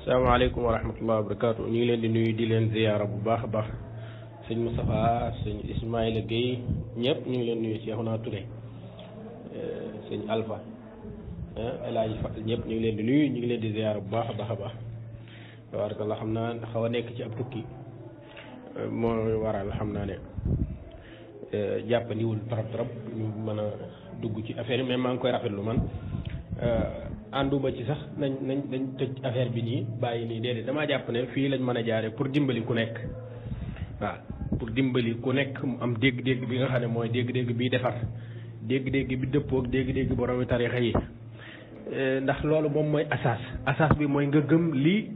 salaamaaleykum wa rahmatulah wa barakaatu ñu ngi leen di nuyu di leen ziyaara bu baax a baax sëñ Moustapha sëñ Ismaïla Guèye ñëpp ñu ngi leen nuyu Cheikhouna Touré sëñ Alpha El Hadj Fall ñëpp ñu ngi leen di nuyu ñu ngi leen di ziyaara bu baax a baax a baax tabarakallah xam naa xaw a nekk ci ab tukki moo waral xam naa ne jàppandiwul trop ñu mën a dugg ci affaire yi mais maa ngi koy rafetlu man. ànduma ci sax nañ tëj affaire bi nii bàyyi nii déedéet damaa jàpp ne fii lañ mën a jaare pour dimbali ku nekk waaw pour dimbali ku nekk mu am dégg-dégg bi nga xam ne mooy dégg-dégg bi defar dégg-dégg bi dëppoog dégg-dégg boromi tarixa yi ndax loolu moom mooy asaas bi mooy nga gëm li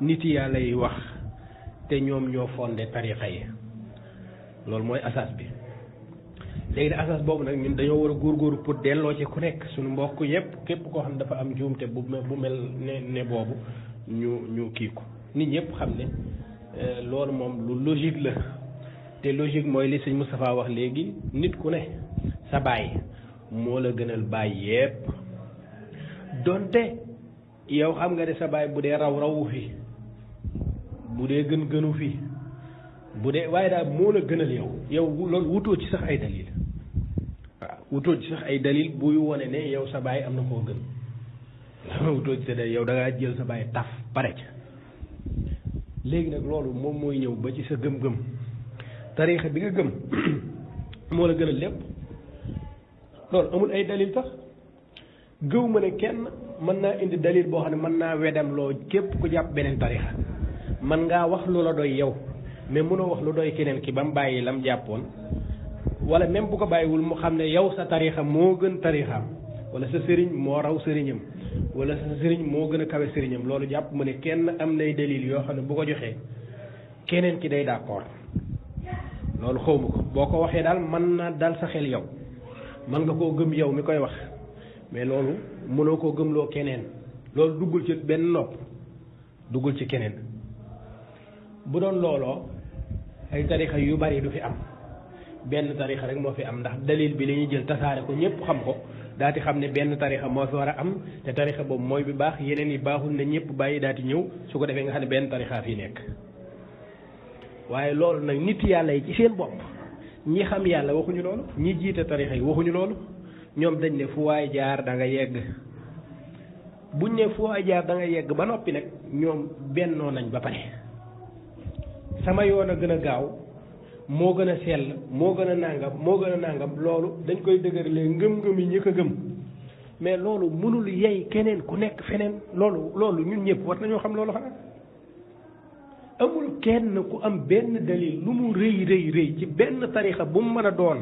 nit yàlla yi wax te ñoom ñoo fondé tarixa yi loolu mooy asaas bi léegi nag asas boobu nag ñun dañoo war a góorgóorlu pour delloo ci ku nekk suñu mbokk yëpp képp koo xam ne dafa am njuumte bu mel ne boobu ñu kii ko nit ñëpp xam ne loolu moom lu logique la te logique mooy li sëñ Moustapha wax léegi nit ku ne sa baay moo la gënal baay yëpp donte yow xam nga ne sa baay bu dee rawu fi bu dee gënu fi bu dee waaye daal moo la gënal yow loolu wutoo ci sax ay dalil waaw wutoo ci sax ay dalil buy wone ne yow sa baay am na koo gën wutoo ci sa dalil yow da ngaa jël sa baay taf pare ca léegi nag loolu moom mooy ñëw ba ci sa gëm-gëm tariixa bi nga gëm moo la gënal lépp loolu amul ay dalil sax gëw ma ne kenn mën naa indi dalil boo xam ne mën naa wedam loo képp ku jàpp beneen tariixa mën ngaa wax lu la doy yow mais mënoo wax lu doy keneen ki ba mu bàyyi lam jàppoon wala même bu ko bàyyiwul mu xam ne yow sa tariixa moo gën tariixaam wala sa sëriñ moo raw sëriñam wala sa sëriñ moo gën a kawe sëriñam loolu jàpp mu ne kenn am nay dalil yoo xam ne bu ko joxee keneen ki day d'accord loolu xawma ko boo ko waxee daal mën na dal sa xel yow mën nga koo gëm yow mi koy wax mais loolu mënoo koo gëmloo keneen loolu duggul ci benn nopp duggul ci keneen bu doon looloo ay tarixa yu bari du fi am benn tarixa rek moo fi am ndax dalil bi la ñuy jël tasaare ko ñëpp xam ko daati xam ne benn tarixa moo fi war a am te tarixa boobu mooy bi baax yeneen yi baaxul na ñëpp bàyyi daati ñëw su ko defee nga xam ne benn tarixa fi nekk waaye loolu nag nit yàlla yi ci seen bopp ñi xam yàlla waxuñu loolu ñi jiite tarixa yi waxuñu loolu ñoom dañ ne fu waay jaar da nga yegg buñ ne fu waay jaar da nga yegg ba noppi nag ñoom bennoo nañ ba pare sama yoon a gën a gaaw moo gën a sell moo gën a nàngam loolu dañ koy dëgërlee ngëm-ngëm yi ñi ko gëm mais loolu mënul yey keneen ku nekk feneen loolu ñun ñëpp war nañoo xam loolu xanaa amul kenn ku am benn dalil lu mu rëy ci benn tarixa bu mu mën a doon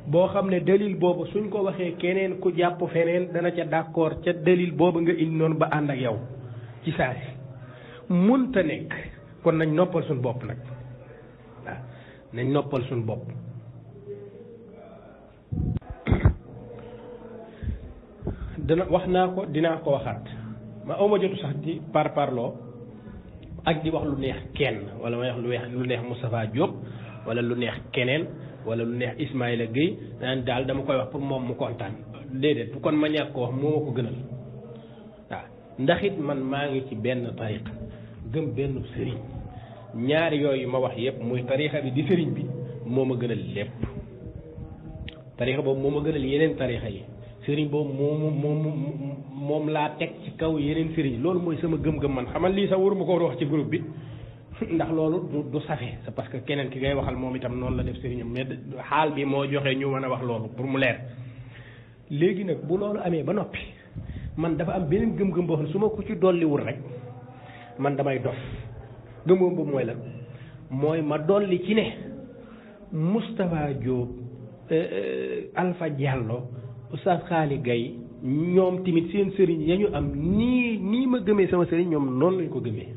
boo xam ne dalil boobu suñ ko waxee keneen ku jàpp feneen dana ca d'accord ca dalil boobu nga indi noonu ba ànd ak yow ci saa si munta nekk kon nañ noppal suñu bopp nag waaw nañ noppal suñu bopp dana wax naa ko dinaa ko waxaat ma awma jotu sax di parloo ak di wax lu neex kenn wala may wax lu neex Moustapha Diop wala lu neex keneen wala lu neex Ismaïla Guèye naan daal dama koy wax pour moom mu kontaan déedéet bu kon ma ñàkk ko wax moo ma ko gënal waaw ndax it man maa ngi ci benn tariqa gëm benn sëriñ ñaari yooyu ma wax yëpp muy tarixa bi di sëriñ bi moo ma gënal lépp tarixa boobu moo ma gënal yeneen tarixa yi sëriñ boobu moom laa teg ci kaw yeneen sëriñ loolu mooy sama gëm-gëm man xamal lii sax waruma ko wax ci groupe bi ndax loolu du safe c'est parce que keneen ki ngay waxal moom itam noonu la def sëriñam mais xaal bi moo joxe ñu mën a wax loolu pour mu leer léegi nag bu loolu amee ba noppi man dafa am beneen gëm-gëm boo xam ne su ma ko ci dolliwul rek man damay dof gëm-gëm boobu mooy lan mooy ma dolli ci ne Moustapha Diop Alpha Diallo Oustaz Xaali Gaye ñoom tamit seen sëriñ ya ñu am nii ma gëmee sama sëriñ ñoom noonu lañ ko gëmee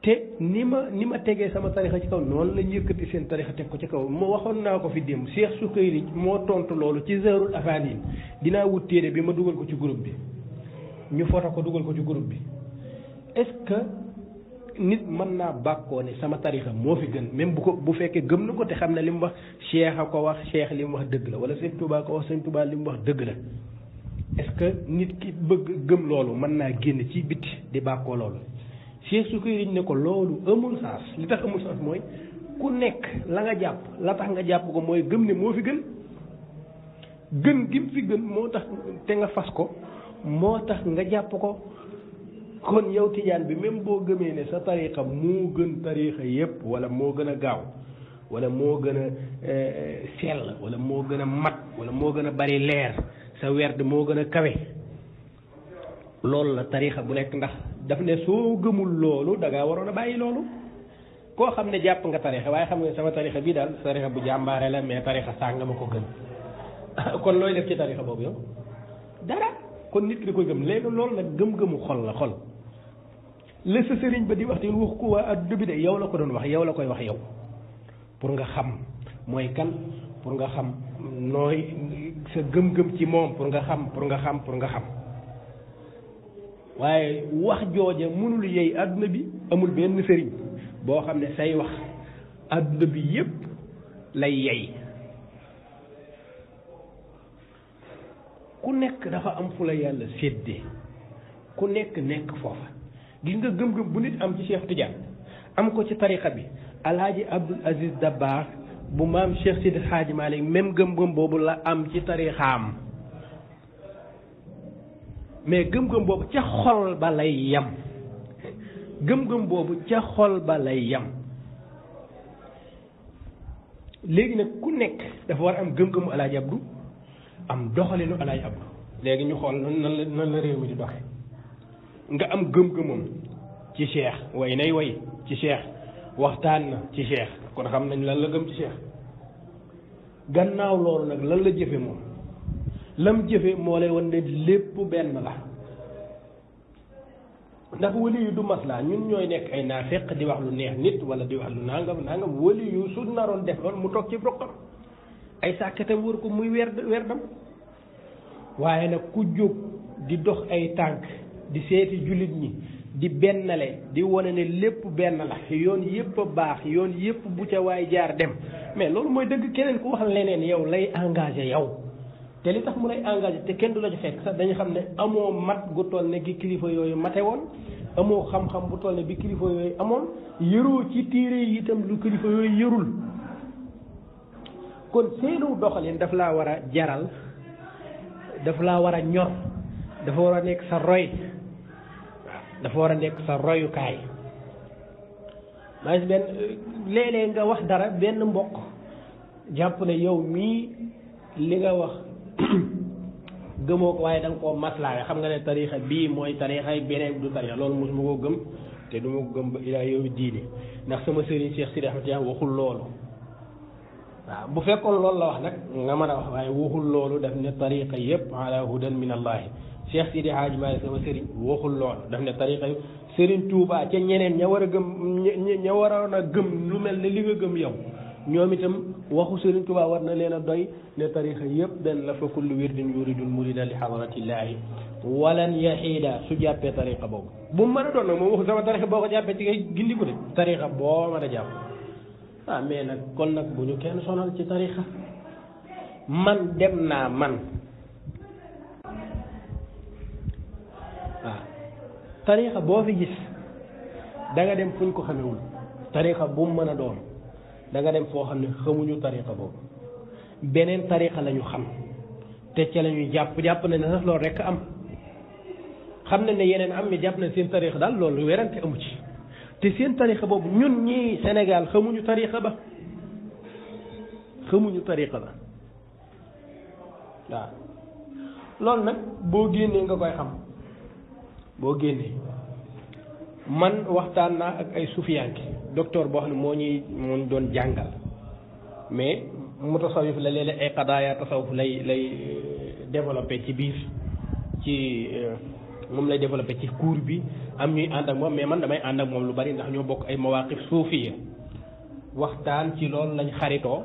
te ni ma tegee sama tarixa ci kaw noonu lañ yëkkati seen tarixa teg ko ci kaw moo waxoon naa ko fi démb Cheikh Soukayri moo tontu loolu ci Zahrul Afanin dinaa wut téere bi ma dugal ko ci groupe bi ñu foto ko dugal ko ci groupe bi est-ce que nit mën naa bàkkoo ne sama tarixa moo fi gën même bu fekkee gëm na ko te xam ne li mu wax Cheikh a ko wax Cheikh li mu wax dëgg la wala Sëñ Touba ko wax Sëñ Touba li mu wax dëgg la est-ce que nit ki bëgg gëm loolu mën naa génn ci biti di bàkkoo loolu Cheikh Sukayri ne ko loolu amul sens li tax amul sens mooy ku nekk la nga jàpp la tax nga jàpp ko mooy gëm ne moo fi gën gi mu fi gën moo tax te nga fas ko moo tax nga jàpp ko kon yow tijaan bi même boo gëmee ne sa tariqa moo gën tariqa yépp wala moo gën a gaaw wala moo gën a sell wala moo gën a mat wala moo gën a bari leer sa werd moo gën a kawe loolu la tariqa bu nekk ndax daf ne soo gëmul loolu da ngaa waroon a bàyyi loolu koo xam ne jàpp nga tariqa waaye xam nga sama tariqa bii daal tariqa bu jàmbaare la mais tariqa sànga ma ko gën kon looy def ci tariqa boobu yow dara kon nit ki da koy gëm léegi loolu nag gëm-gëmu xol la xol la sa sëriñ ba di wax te wax ko waa adduna bi de yow la ko doon wax yow la koy wax yow pour nga xam mooy kan pour nga xam nooy sa gëm-gëm ci moom pour nga xam waaye wax jooja mënul yey adduna bi amul benn sëriñ boo xam ne say wax adduna bi yépp lay yey ku nekk dafa am fu la yàlla séddee ku nekk foofa gis nga gëm-gëm bu nit am ci Cheikh Tidiane am ko ci tariqa bi alaaji Abdul Aziz Dabakh bu maam Cheikh Sidi Hadji Malick même gëm-gëm boobu la am ci tariqaam mais gëm-gëm boobu ca xol ba lay yam gëm-gëm boobu ca xol ba lay yam léegi nag ku nekk dafa war am gëm-gëmu alaaji Abdou am doxalinu alaaji Abdou léegi ñu xool nan la réew mi di doxe nga am gëm-gëmam ci cheikh way nay way ci cheikh waxtaan na ci cheikh kon xam nañ lan la gëm ci cheikh gannaaw loolu nag lan la jëfe moom lam jëfe moo lay wan ne lépp benn la ndax wali yu du maslaa ñun ñooy nekk ay naafeq di wax lu neex nit wala di wax lu nangam wali yu su naroon def loolu mu toog ci roqam ay sàkkatam wër ko muy werdam waaye nag ku jóg di dox ay tànk di seeti jullit ñi di bennale di wane ne lépp benn la yoon yépp a baax yoon yépp bu ca waay jaar dem mais loolu mooy dëgg keneen ku wax leneen yow lay engagé yow te li tax mu lay engagé te kenn du la ci fekk sax dañu xam ne amoo mat gu toll ne gi kilifa yooyu mate woon amoo xam-xam bu toll ne bi kilifa yooyu amoon yëroo ci téere yi itam lu kilifa yooyu yërul kon seenu doxalin daf laa war a jaral daf laa war a ñor dafa war a nekk sa roy dafa war a nekk sa royukaay maa ngi benn léeg-léeg nga wax dara benn mbokk jàpp ne yow mii li nga wax gëmoo ko waaye da nga koo maslaawe xam nga ne tarixa bii mooy tarixa yi beneen du tarixa loolu mosuma koo gëm te du ma ko gëm ba ilaa yow diine ndax sama sëriñ Cheikh Sidi Ahmed Tidiane waxul loolu waaw bu fekkoon loolu la wax nag nga mën a wax waaye waxul loolu daf ne tariqa yëpp ala hudan min allahi Cheikh Sidi Hadji Malick sama sëriñ waxul loolu daf ne tariqa yëpp sëriñ Touba ca ñeneen ña war a gëm ña waroon a gëm lu mel ne li nga gëm yow ñoom itam waxu sëriñ Touba war na leen a doy ne tariqa yëpp benn la fa kullu wirdin yuridul murida li hadratillahi walan yaxiida su jàppee tariqa boobu bu mu mën a doon nag moom waxul sama tariqa boo ko jàppee ci ngay gindiku de tariqa boo mën a jàpp ah mais nag kon nag bu ñu kenn sonal ci tarixa man dem naa man waaw tarixa boo fi gis da nga dem fu ñu ko xamewul tarixa bu mu mën a doon da nga dem foo xam ne xamuñu tarixa boobu beneen tarixa la ñu xam te ca la ñuy jàpp na ne sax loolu rekk am xam na ne yeneen am mi jàpp na seen tarixa daal loolu werante amu ci te seen tarixa boobu ñun ñii Sénégal xamuñu tarixa ba waaw loolu nag boo génnee nga koy xam boo génnee man waxtaan naa ak ay sufiyanke docteur boo xam ne moo ñu doon jàngal mais mutasawif la léeg-léeg ay qadaaya tasawuf lay développé ci biir ci moom lay développé ci cours bi am ñuy ànd ak moom mais man damay ànd ak moom lu bari ndax ñoo bokk ay mawaqif suufiya waxtaan ci loolu lañ xaritoo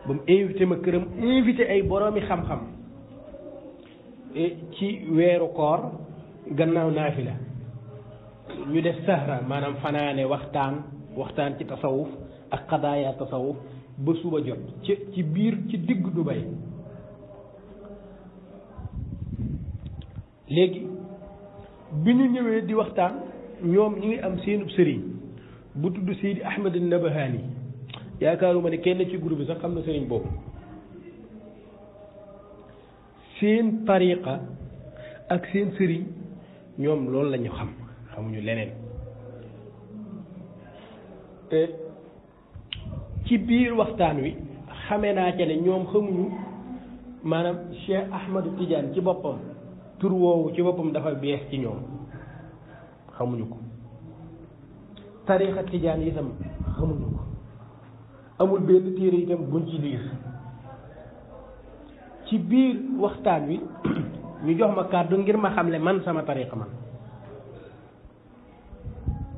ba mu invité ma këram invité ay boroomi xam-xam ci weeru koor gannaaw naafila ñu def sahra maanaam fanaane waxtaan ci tasawuf ak qadaaya tasawuf ba suba jot ci biir ci digg Dubai léegi bi ñu ñëwee di waxtaan ñoom ñi ngi am seenub sëriñ bu tudd Seydi Ahmad Nabahani yaakaaruma ne kenn ci groupe bi sax xam na sëriñ boobu seen tariqa ak seen sëriñ ñoom loolu la ñu xam xamuñu leneen ci biir waxtaan wi xamee naa ca ne ñoom xamuñu maanaam Cheikh Ahmadu Tidiane ci boppam tur woowu ci boppam dafa bees ci ñoom xamuñu ko tariqa Tidiane itam xamuñu ko amul benn téere itam buñ ci liir ci biir waxtaan wi ñu jox ma kàddu ngir ma xamle man sama tariqa man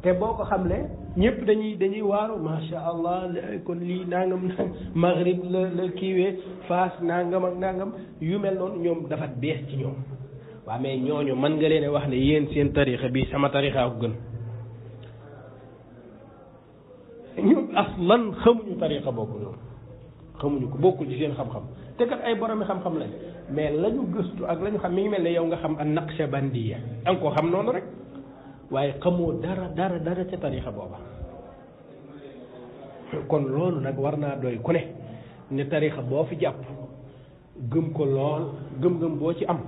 te boo ko xamle ñëpp dañuy waaru masha allah kon lii nangam maghrib la kiiwee faas nangam ak nangam yu mel noonu ñoom dafa bees ci ñoom waaw mais ñooñu mën nga leen wax ne yéen seen tariqa bi sama tariqa ko gën ñoom aslan xamuñu tariqa boobu ñoom xamuñu ko bokkul ci seen xam-xam te kat ay boromi xam-xam lañ mais lañu gëstu ak lañu xam mi ngi mel ne yow nga xam an naqshbandiya danga koo xam noonu rek waaye xamoo dara ca tarixa booba kon loolu nag war naa doy ku ne tarixa boo fi jàpp gëm ko lool gëm-gëm boo ci am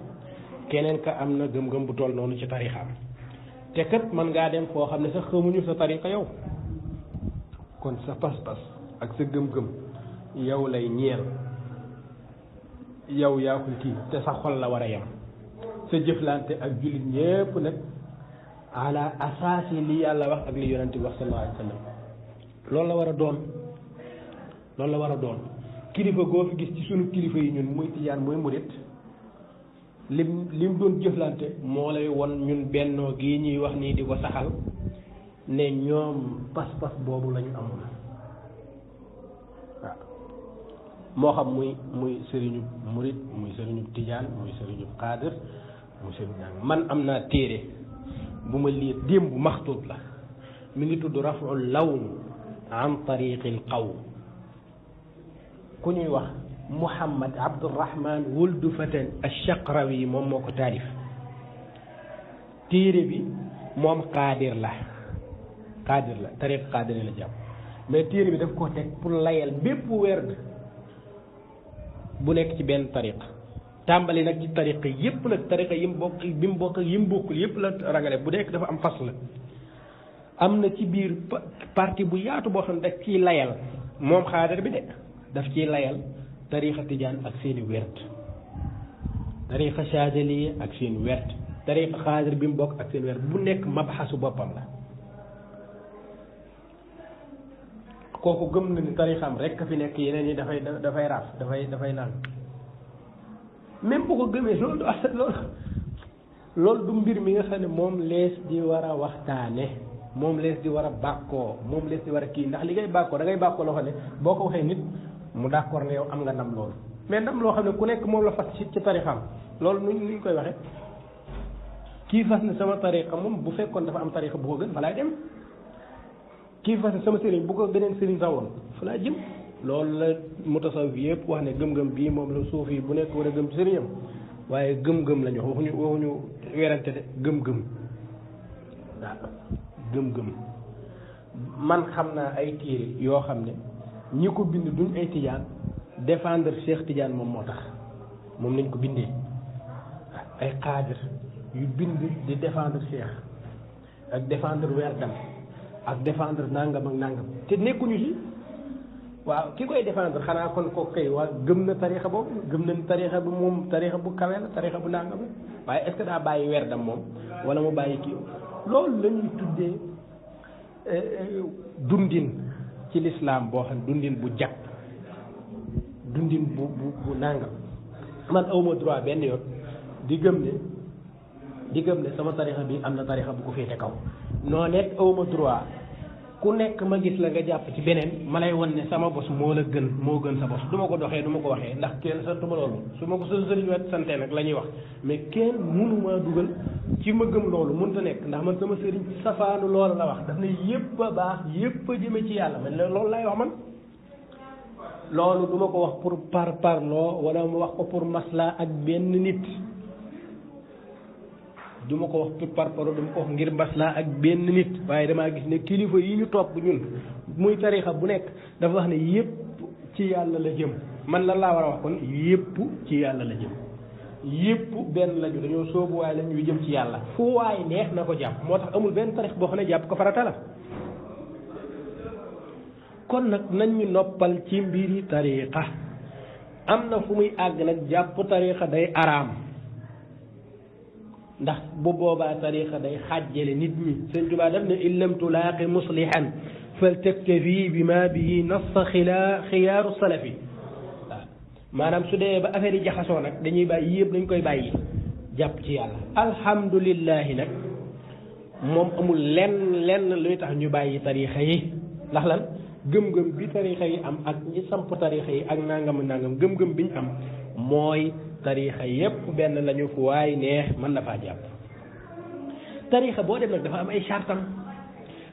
keneen ka am na gëm-gëm bu toll noonu ci tarixaam te kat man ngaa dem foo xam ne sax xamuñu sa tarixa yow kon sa pas-pas ak sa gëm-gëm yow lay ñeel yow yaa ko kii te sa xol la war a yem sa jëflante ak jullit ñépp nag ala asaasi li yàlla wax ak li yonente bi wax sallallahu alayhi wa sallam loolu la war a doon kilifa goo fi gis ci sunu kilifa yi ñun muy tijaan muy murit lim doon jëflante moo lay won ñun bennoo gii ñuy wax nii di ko saxal ne ñoom pas-pas boobu lañu amoon waaw moo xam muy sëriñu murit muy sëriñu tijaan muy sëriñu xaadir muy sëriñu man am naa téere bu ma lii démb maxtuut la mi ngi tudd raful lawn an tariqil qaw ku ñuy wax Muhammad Abdurrahman wuldu Fatan Ash-Shaqrawi moom moo ko taarif téere bi moom xaadir la tariq xaadir la jàpp mais téere bi daf ko teg pour layal bépp werd bu nekk ci benn tariq tàmbali nag ci tariqa yépp nag tariqa yim bokk bi mu bokk ak yim bokkul yépp la rangale bu nekk dafa am fas la am na ci biir partie bu yaatu boo xam ne daf ciy layal moom xaadir bi de daf ciy layal tariqa tijaan ak seeni werd tariqa chadiliya ak seen werd tariqa xaadir bi mu bokk ak seen werd bu nekk mabxasu boppam la kooku gëm na ni tarixam rek fi nekk yeneen yi dafay raaf dafay naan même bu ko gëmee loolu du mbir mi nga xam ne moom lees di war a waxtaane moom lees di war a bàkkoo moom lees di war a kii ndax li ngay bàkkoo da ngay bàkkoo loo xam ne boo ko waxee nit mu d'accord ne yow am nga ndam loolu mais ndam loo xam ne ku nekk moom la fas ci tarixam loolu nuñ koy waxee kii fas ne sama tarixa moom bu fekkoon dafa am tarixa bu ko gën fa laay dem kii fas ne sama sëriñ bu ko beneen sëriñ rawoon fa laa jëm loolu la mutasawwif yëpp wax ne gëm-gëm bii moom la suuf yi bu nekk war a gëm ci sëriñam waaye gëm-gëm lañu wax waxuñu werante de gëm-gëm waaw gëm-gëm man xam naa ay téere yoo xam ne ñi ko bind duñ ay tijaan défendre Cheikh Tidiane moom moo tax moom lañ ko bindee ay xaadir yu bind di défendre Cheikh ak défendre werdam ak défendre nangam ak nangam te nekkuñu ci waaw ki koy défendre xanaa kon ko kay waa gëm na tarixa boobu gëm na tarixa bu moom tarixa bu kawe la tarixa bu nangam la waaye est-ce que daa bàyyi werdam moom wala mu bàyyi kii loolu la ñuy tuddee dundin ci lislaam boo xam dundin bu jag dundin bu nangam man awma droit benn yoon di gëm ne sama tarixa bi am na tarixa bu ko féete kaw noo nekk awma droit ku nekk ma gis la nga jàpp ci beneen ma lay won ne sama bos moo gën sa bos du ma ko doxee du ma ko waxee ndax kenn santuma loolu su ma ko sa sëriñ wet sante nag la ñuy wax mais kenn mënumaa dugal ci ma gëm loolu mënta nekk ndax man sama sëriñ safaanu loolu la wax daf ne yépp a baax yépp a jëme ci yàlla man loolu lay wax man loolu du ma ko wax pour parloo wala mu wax ko pour masla ak benn nit du ma ko wax pour par rapport du ma ko wax ngir mbaslaa ak benn nit waaye damaa gis ne kilifa yi ñu topp ñun muy tarixa bu nekk dafa wax ne yépp ci yàlla la jëm man lan laa war a wax kon yépp ci yàlla la jëm yépp benn lañu dañoo soobu waaye lañuy jëm ci yàlla fu waay neex na ko jàpp moo tax amul benn tarix boo xam ne jàpp ko farata la kon nag nañ ñu noppal ci mbiri tariqa am na fu muy àgg nag jàpp tariqa day araam ndax bu boobaa tariqa day xàjjale nit ñi sëñ Tuubaa def ne in lam tulaaqi muslihan fal taktafi bi ma bihi nassa xiyaaru salafi waaw maanaam su dee ba affaire yi jaxasoo nag dañuy bàyyi yëpp dañ koy bàyyi jàpp ci yàlla alhamdulillahi nag moom amul lenn luy tax ñu bàyyi tariqa yi ndax lan gëm-gëm bi tarixa yi am ak ñi samp tarixa yi ak nangam gëm-gëm bi ñu am mooy tarixa yépp benn lañu fu waay neex mën na faa jàpp tarixa boo dem nag dafa am ay chartam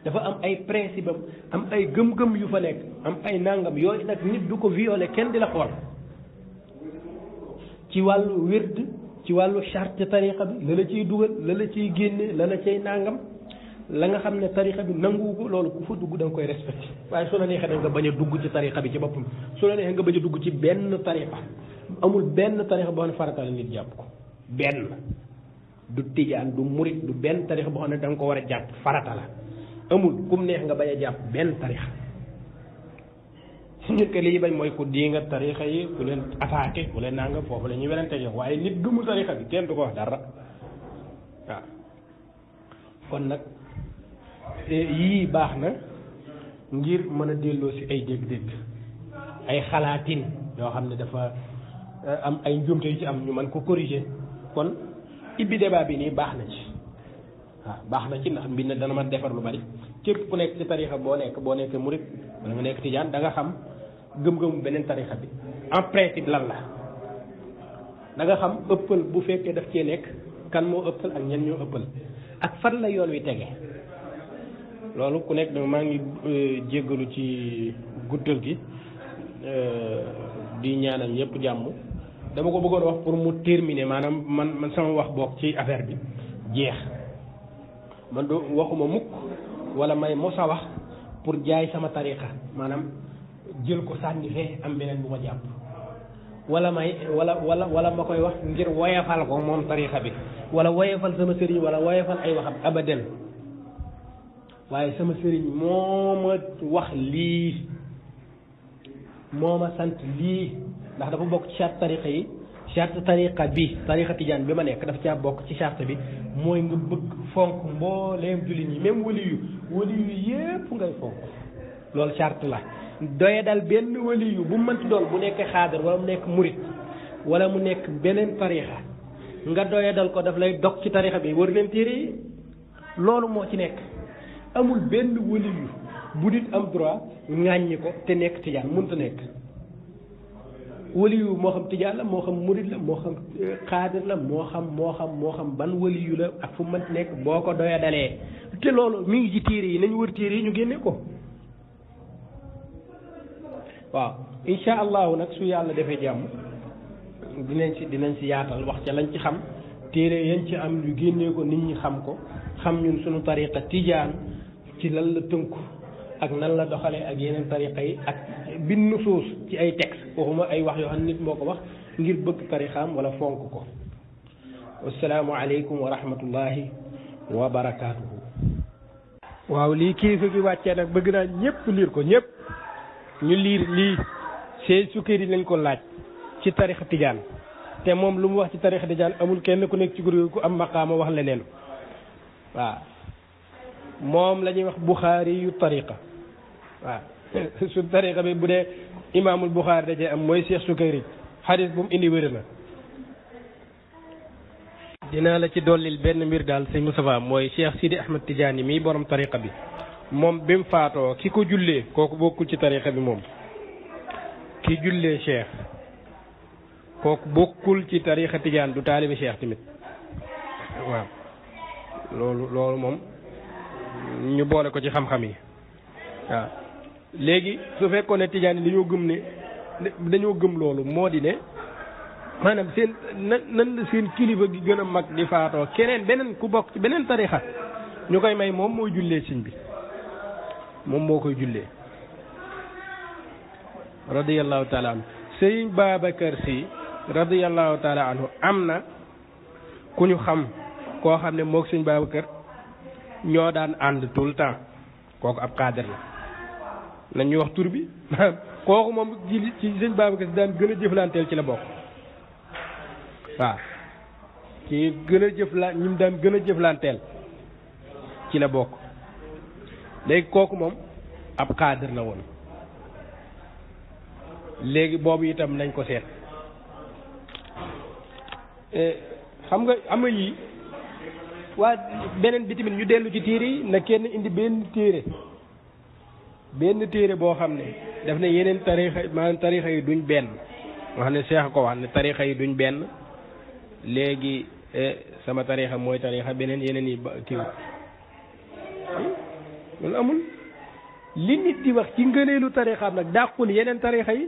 dafa am ay principe am ay gëm-gëm yu fa nekk am ay nangam yooyu nag nit du ko violer kenn di la xool ci wàllu wird ci wàllu charte tarixa bi la la ciy dugal la la ciy génne la la cay nangam la nga xam ne tarixa bi nangu ko loolu ku fa dugg da nga koy respecté waaye su la neexee da nga bañ a dugg ci tarixa bi ci boppam su la neexee nga bañ a dugg ci benn tarixa amul benn tarixa boo xam ne farata la nit jàpp ko benn du tijaan du murit du benn tarixa boo xam ne da nga ko war a jàpp farata la amul kum neex nga bañ a jàpp benn tarixa ñun que li bañ mooy ku di nga tarixa yi ku leen attaqué ku leen nanga foofu la ñuy werante yow waaye nit gëmul tarixa bi kenn du ko wax dara waaw kon nag yii baax na ngir mën a delloo si ay dégg-dégg ay xalaatin yoo xam ne dafa am ay njuumte yu ci am ñu mën ko corriger kon ibbi débat bi nii baax na ci waaw baax na ci ndax mbir na dana ma defar lu bari képp ku nekk ci tarixa boo nekk murit wala nga nekk tijaan da nga xam gëm-gëmu beneen tarixa bi en principe lan la da nga xam ëppal bu fekkee daf cee nekk kan moo ëppal ak ñen ñoo ëppal ak fan la yoon wi tege loolu ku nekk maa ngi jéggalu ci guddal gi di ñaanal ñëpp jàmm dama ko bëggoon wax pour mu terminer maanaam man sama wax bokk ci affaire bi jeex man do waxuma mukk wala may mosa wax pour jaay sama tariqa maanaam jël ko sànni fee am beneen bu ma jàpp wala ma koy wax ngir woyafal ko moom tariqa bi wala woyafal sama sëriñ wala woyafal ay waxam abadan waaye sama sëriñ moo ma wax lii moo ma sant lii ndax dafa bokk ci charte tariqa yi charte tariqa bi tariqa tijaan bi ma nekk dafa caa bokk ci charte bi mooy nga bëgg fonk mbooleem jullit ñi même waliyu yépp ngay fonk loolu charte la doye dal benn waliyu bu mu mënti doon bu nekk xaadar wala mu nekk murit wala mu nekk beneen tariqa nga doye dal ko daf lay dog ci tariqa bi war leen téere yi loolu moo ci nekk amul benn waliyu bu nit am droit ŋàññi ko te nekk tijaan mënta nekk waliyu moo xam tijaan la moo xam murit la moo xam xaadir la moo xam ban waliyu la ak fu mu mënti nekk boo ko doya dalee te loolu mi ngi ci téere yi nañu wër téere yi ñu génne ko waaw insha allahu nag su yàlla defee jàmm dinañ si yaatal wax ca lañ ci xam téere yañ ci am yu génnee ko nit ñi xam ko xam ñun suñu tariqa tijaan ci lan la tënku ak nan la doxalee ak yeneen tariqa yi ak bin nusuus ci ay texte waxuma ay wax yoo xam nit moo ko wax ngir bëgg tariqaam wala fonk ko wassalaamu aleykum wa rahmatullahi wa barakaatuhu waaw lii kilifa gi wàccee nag bëgg naa ñëpp liir ko ñëpp ñu liir lii see sukkari lañ ko laaj ci tariqa tijaan te moom lu mu wax ci tariqa tijaan amul kenn ku nekk ci groupe ku am maqaama wax leneen waaw moom la ñuy wax buxaari yu tariqa waaw su tariqa bi bu dee imaamul buxaari da cee am mooy Cheikh Sukayri xadis bu mu indi wér na dinaa la ci dollil benn mbir daal sëñ Moustapha mooy Cheikh Sidi Ahmed Tidiane mii borom tariqa bi moom bi mu faatoo ki ko jullee kooku bokkul ci tariqa bi moom ki jullee Cheikh kooku bokkul ci tariqa Tidiane du taalibi Cheikh tamit waaw loolu moom ñu boole ko ci xam-xam yi waaw léegi su fekkoon ne tijaan yi dañoo gëm loolu moo di ne maanaam seen nan la seen kilifa gi gën a mag di faatoo keneen beneen ku bokk ci beneen tarixa ñu koy may moom mooy jullee sëñ bi moom moo koy jullee radiyallahu taala anhu sëñ Babacar Si radiyallahu taala anhu am na ku ñu xam koo xam ne moog sëñ Babacar ñoo daan ànd tout le temps kooku ab cadre la nañ ñu wax tur bi kooku moom ci sëñ Babacar Si daan gën a jëflanteel ci la bokk waaw ci gën a ñi mu daan gën a jëflanteel ci la bokk léegi kooku moom ab cadre la woon léegi boobu itam nañ ko seet xam nga ama yi waa beneen bi tamit ñu dellu ci téere yi na kenn indi benn téere boo xam ne daf ne yeneen tarixa maanaam tarixa yi duñ benn wax ne Cheikh ko wax ne tarixa yi duñ benn léegi sama tarixa mooy tarixa beneen yeneen yi kii loolu amul li nit di wax ci ngëneelu tarixaam nag dàqul yeneen tarixa yi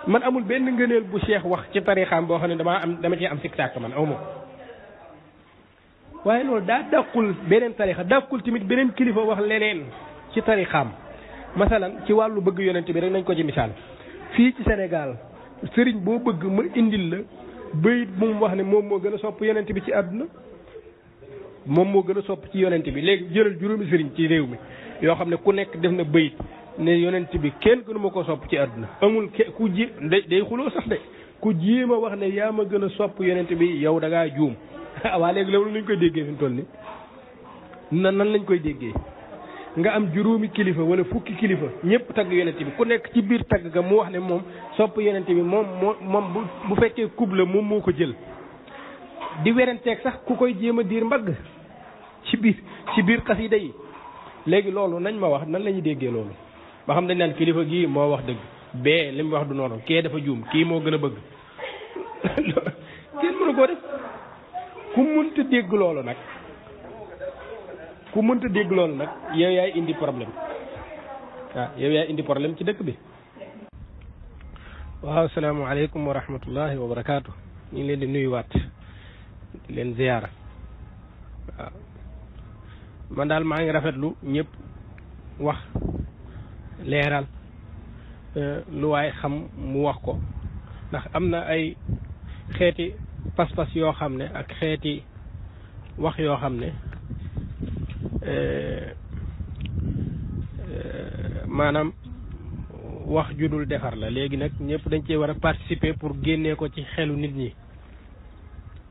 man amul benn ngëneel bu Cheikh wax ci tarixaam boo xam ne dama ci am sikk sàkk man awma waaye loolu daa dàqul beneen tarixa dàqul tamit beneen kilifa wax leneen ci tarixaam masalan ci wàllu bëgg yonent bi rek nañ ko ci misaal fii ci Sénégal sëriñ boo bëgg ma indil la bayit bu mu wax ne moom moo gën a sopp yonent bi ci àdduna moom moo gën a sopp ci yonent bi léegi jëlal juróomi sëriñ ci réew mi yoo xam ne ku nekk def na bayit ne yonent bi kenn gënu ma ko sopp ci àdduna amul ku day xuloo sax de ku jéem a wax ne yaa ma gën a sopp yonent bi yow da ngaa juum waa léegi loolu lañ koy déggee fi mu toll ni nan lañ koy déggee nga am juróomi kilifa wala fukki kilifa ñëpp tagg yonent bi ku nekk ci biir tagg ga mu wax ne moom sopp yonent bi moom bu fekkee kub la moom moo ko jël di werenteeg sax ku koy jéem a diir mbagg ci biir xasida yi léegi loolu nañ ma wax nan la ñuy déggee loolu ba xam dañ naan kilifa gii moo wax dëgg bee li mu wax du noonu kee dafa juum kii moo gën a bëgg kenn mënu koo def ku mënta dégg loolu nag yow yaay indi problème waaw yow yaay indi problème ci dëkk bi. waaw asalaamaaleykum wa rahmatullahi wa barakaatu. ñu ngi leen di nuyuwaat di leen ziyaara waaw man daal maa ngi rafetlu ñëpp wax leeral lu waay xam mu wax ko ndax am na ay xeeti pas-pas yoo xam ne ak xeeti wax yoo xam ne maanaam wax ju dul defar la léegi nag ñëpp dañ cee war a participer pour génnee ko ci xelu nit ñi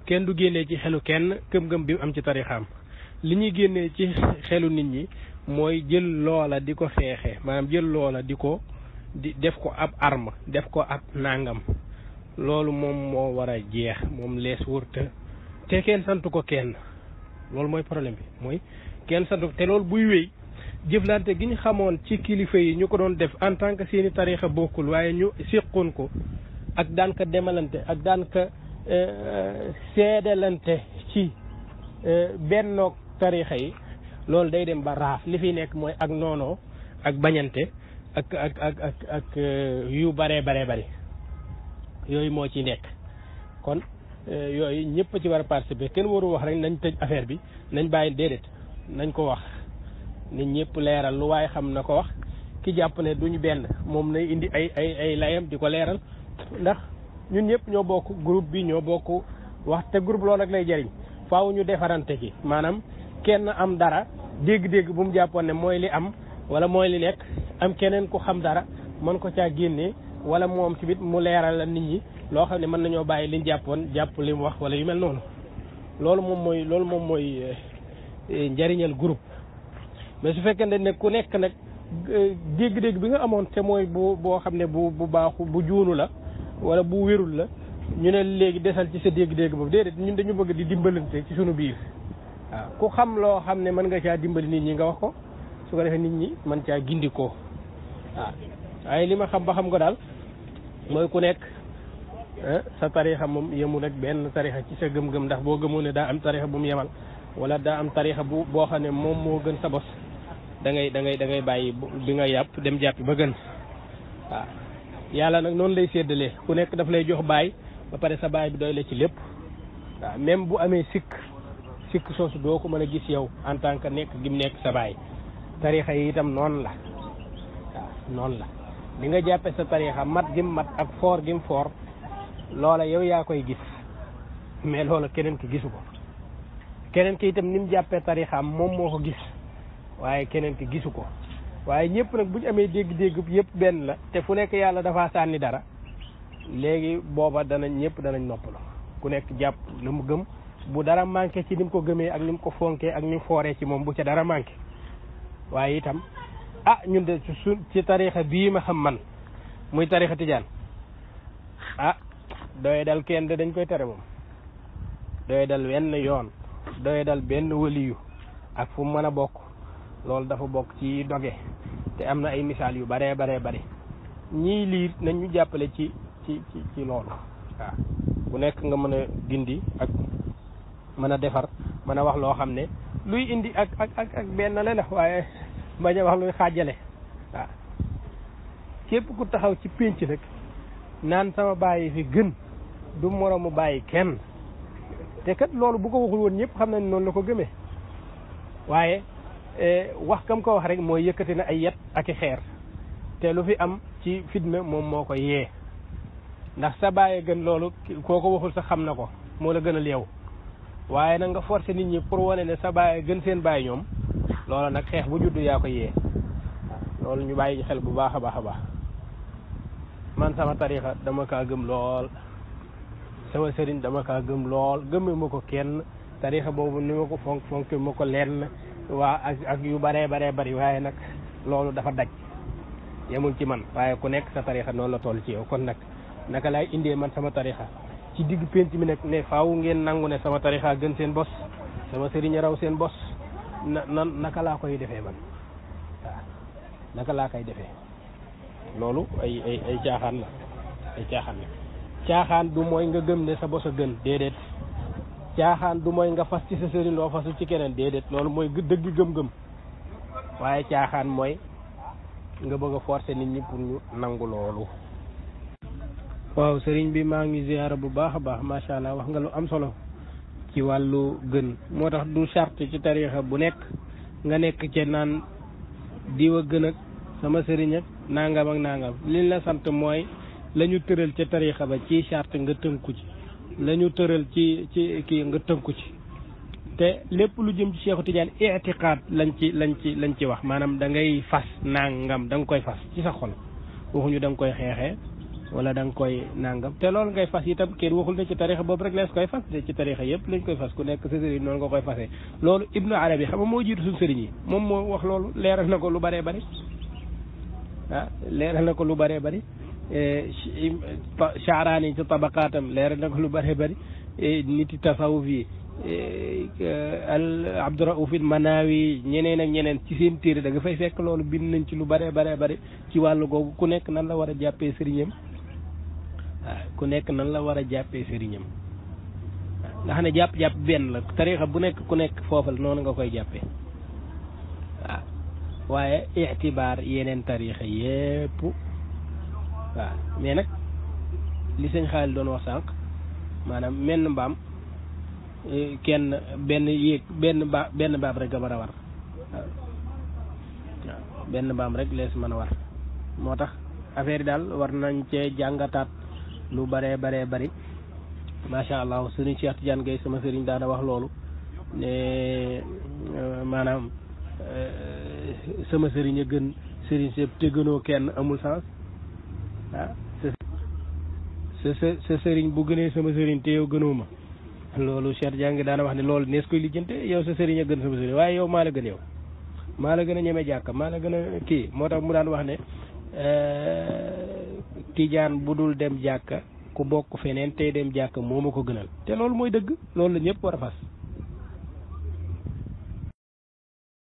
kenn du génnee ci xelu kenn gëm-gëm bi am ci tarixaam li ñuy génnee ci xelu nit ñi mooy jël loola di ko xeexe maanaam jël loola di def ko ab arme def ko ab nangam loolu moom moo war a jeex moom lees wërta te kenn santu ko kenn loolu mooy problème bi mooy kenn santu te loolu buy wéy jëflante gi ñu xamoon ci kilifa yi ñu ko doon def en tant que seeni tarixa bokkul waaye ñu séqoon ko ak daan ka demalante ak daan ka seedalante ci bennoog tarixa yi loolu day dem ba raaf li fi nekk mooy ak noonoo ak bañante ak yu bare bari yooyu moo ci nekk kon yooyu ñëpp ci war a participer kenn waru wax rek nañ tëj affaire bi nañ bàyyi déedéet nañ ko wax nit ñëpp leeral lu waaye xam na ko wax ki jàpp ne duñu benn moom lay indi ay layam di ko leeral ndax ñun ñëpp ñoo bokk groupe bi ñoo bokk wax te groupe loolu rek lay jëriñ faaw ñu defarante ci maanaam kenn am dara dégg-dégg bu mu jàppoon ne mooy li am wala mooy li nekk am keneen ku xam dara mën ko caa génnee wala moom tamit mu leeral la nit ñi loo xam ne mën nañoo bàyyi liñ jàppoon jàpp li mu wax wala yu mel noonu loolu moom mooy njëriñal groupe mais su fekkee ne ku nekk nag dégg-dégg bi nga amoon te mooy boo xam ne bu baaxu bu juunu la wala bu wérul la ñu ne léegi desal ci sa dégg-dégg boobu déedéet ñun dañu bëgg di dimbalante ci sunu biir waaw ku xam loo xam ne mën nga caa dimbali nit ñi nga wax ko su ko defee nit ñi mën caa gindikoo waaw waaye li ma xam ba xam ko daal mooy ku nekk sa tarixa moom yemul rek benn tarixa ci sa gëm-gëm ndax boo gëmoo ne daa am tarixa bu mu yemal wala daa am tarixa boo xam ne moom moo gën sa bos da ngay bàyyi bi nga yàpp dem jàppi ba gën waaw yàlla nag noonu lay séddalee ku nekk daf lay jox baay ba pare sa baay bi doy la ci lépp waaw même bu amee sikk soosu doo ko mën a gis yow en tant que nekk gim nekk sa baay tarixa yi itam noonu la waaw noonu la li nga jàppe sa tarixa mat gim mat ak foor gim foor loola yow yaa koy gis mais loola keneen ki gisu ko keneen ki itam ni mu jàppee tarixaam moom moo ko gis waaye keneen ki gisu ko waaye ñëpp nag bu ñu amee dégg-dégg yëpp benn la te fu nekk yàlla dafa sànni dara léegi booba ñëpp danañ noppalu ku nekk jàpp lu mu gëm bu dara manqué ci ni mu ko gëmee ak ni mu ko fonkee ak ni mu fooree ci moom bu ca dara manqué waaye itam ñun de ci tarixa bii ma xam man muy tarixa tijaan doye dal kenn de dañ koy tere moom doye dal wenn yoon doye dal benn waliyu ak fu mu mën a bokk loolu dafa bokk ci doge te am na ay misaal yu baree bari ñii liir nañ ñu jàppale ci loolu waaw bu nekk nga mën a gindi ak mën a defar mën a wax loo xam ne luy indi ak benn la waaye bañ a wax luy xaajale waaw képp ku taxaw ci pénc nag naan sama bàyyi fi gën du moroomu bàyyi kenn te kat loolu bu ko waxul woon ñëpp xam nañ noonu la ko gëmee waaye wax kam ko wax rek mooy yëkkati na ay yet ak i xeer te lu fi am ci fitna moom moo ko yee ndax sa bàyyi gën loolu koo ko waxul sax xam na ko moo la gënal yow waaye nag nga forcé nit ñi pour wane ne sa bàyyi gën seen bàyyi ñoom loolu nag xeex bu juddu yaa ko yee loolu ñu bàyyi xel bu baax a baax man sama tarixa dama kaa gëm lool sama sëriñ dama kaa gëm lool gëmme ma ko kenn tarixa boobu ni ma ko fonk ma ko lenn waa ak yu baree bari waaye nag loolu dafa daj yemul ci man waaye ku nekk sa tarixa noonu la toll ci yow kon nag naka laay indee man sama tarixa ci digg penc mi nag ne faaw ngeen nangu ne sama tarixa gën seen bos sama sëriñ raw seen bos naka laa koy defee man waaw naka laa koy defee loolu ay caaxaan la caaxaan du mooy nga gëm ne sa bos a gën déedéet caaxaan du mooy nga fas ci sa sëriñ loo fasul ci keneen déedéet loolu mooy dëgg gëm-gëm waaye caaxaan mooy nga bëgg a forcer nit ñi pour ñu nangu loolu. waaw sëriñ bi maa ngi ziyaara bu baax a baax macha allah wax nga lu am solo ci wàllu gën moo tax du charte ci tariixa bu nekk nga nekk ci naan diwa gën ak sama sëriñ ak nangam ak nangam liñ la sant mooy la ñu tëral ca tariixa ba ci charte nga tënku ci la ñu tëral ci kii nga tënku ci te lépp lu jëm ci Cheikhu Tidiane i'tiqaad lañ ci wax maanaam da ngay fas nangam da nga koy fas ci sa xol waxuñu da nga koy xeexee wala da nga koy nangam te loolu ngay fas itam kenn waxul ne ci tariixa boobu rek lees koy fas te ci tariixa yëpp lañ koy fas ku nekk sa sëriñ noonu nga koy fasee loolu Ibnu Arabi xam nga moo jiitu suñu sëriñ yi moom moo wax loolu leeral na ko lu bëree bëri leeral na ko lu bëree bëri Sha'raani ci tabaqaatam leeral na ko lu bëree bëri niti tasawuf yi al Abdurrauf Manawi ñeneen ak ñeneen ci seen téere da nga fay fekk loolu bind nañ ci lu bëree bëri ci wàllu googu ku nekk nan la war a jàppee sëriñam ku nekk nan la war a jàppee sëriñam nga xam ne jàpp benn la tariixa bu nekk ku nekk foofal noonu nga koy jàppee waaw waaye itibaar yeneen tariixa yépp waaw mais nag li sëñ Xaalil doon wax sànq maanaam menn mbaam kenn benn mbaam rek nga mën a war waaw benn mbaam rek lees mën a war moo tax affaire yi daal war nañ cee jàngataat lu bëree bëri macha allah sëriñ Cheikh Tidiane Gaye sama sëriñ daana wax loolu ne maanaam sama sëriñ a gën sëriñ sépp te gënoo kenn amul sens sa sëriñ bu gënee sama sëriñ te yow gënoo ma loolu Cheikh Tidiane daana wax ne loolu nees koy lijjante yow sa sëriñ a gën sama sëriñ waaye yow maa la gën yow maa la gën a ñeme jàkka maa la gën a kii moo tax mu daan wax ne Tijaan bu dul dem jàkka ku bokk feneen tey dem jàkka moo ma ko gënal te loolu mooy dëgg loolu la ñëpp war a fas